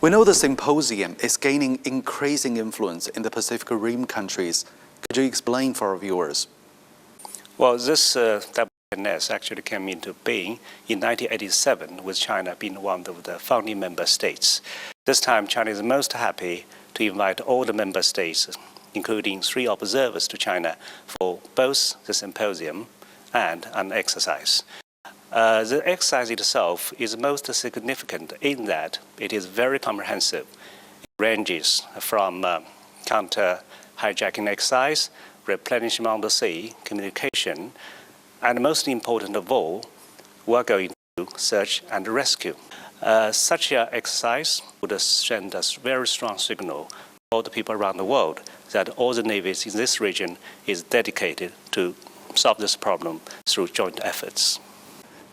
We know the symposium is gaining increasing influence in the Pacific Rim countries. Could you explain for our viewers? Well, this WNS actually came into being in 1987, with China being one of the founding member states. This time, China is most happy to invite all the member states, including 3 observers, to China for both the symposium and an exercise. The exercise itself is most significant in that it is very comprehensive. It ranges from counter-hijacking exercise, replenishment on the sea, communication, and most important of all, we're going to search and rescue. Such an exercise would send a very strong signal to all the people around the world that all the navies in this region is dedicated to solve this problem through joint efforts.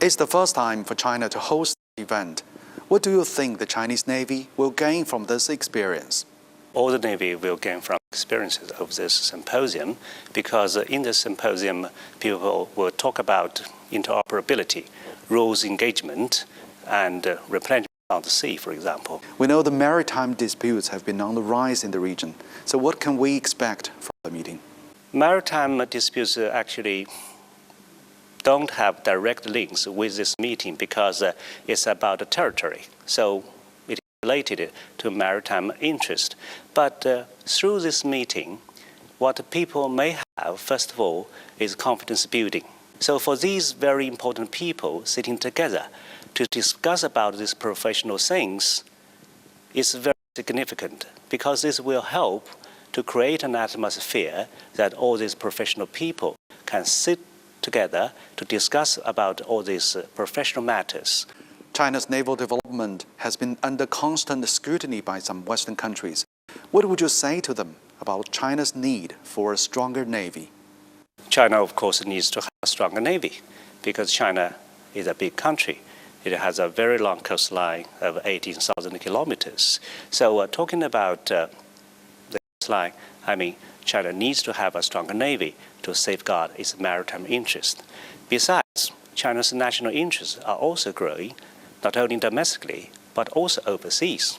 It's the first time for China to host the event. What do you think the Chinese Navy will gain from this experience? All the Navy will gain from experiences of this symposium, because in this symposium, people will talk about interoperability, rules engagement, and replenishment on the sea, for example. We know the maritime disputes have been on the rise in the region. So what can we expect from the meeting? Maritime disputes actually don't have direct links with this meeting because it's about the territory. So it is related to maritime interest. But through this meeting, what people may have, first of all, is confidence building. So for these very important people sitting together to discuss about these professional things is very significant, because this will help to create an atmosphere that all these professional people can sit together to discuss about all these professional matters. China's naval development has been under constant scrutiny by some Western countries. What would you say to them about China's need for a stronger navy? China, of course, needs to have a stronger navy, because China is a big country. It has a very long coastline of 18,000 kilometers. So talking about the coastline, I mean, China needs to have a stronger navy to safeguard its maritime interest. Besides, China's national interests are also growing, not only domestically, but also overseas.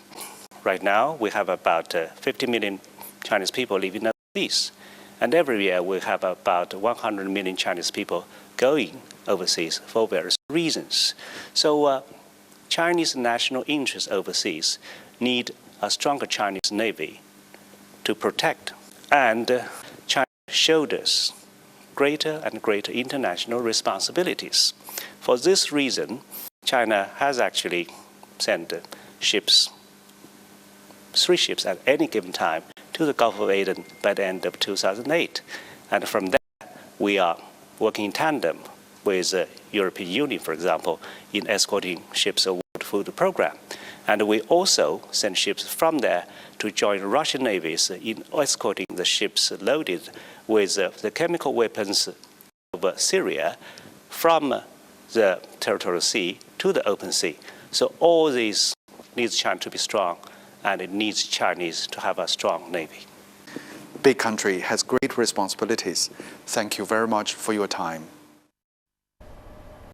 Right now, we have about 50 million Chinese people living overseas. And every year, we have about 100 million Chinese people going overseas for various reasons. So Chinese national interests overseas need a stronger Chinese navy to protect. And China shoulders greater and greater international responsibilities. For this reason, China has actually sent ships, 3 ships at any given time, to the Gulf of Aden by the end of 2008. And from there, we are working in tandem with the European Union, for example, in escorting ships of World Food Program. And we also send ships from there to join Russian navies in escorting the ships loaded with the chemical weapons of Syria from the territorial sea to the open sea. So all this needs China to be strong, and it needs Chinese to have a strong navy. Big country has great responsibilities. Thank you very much for your time.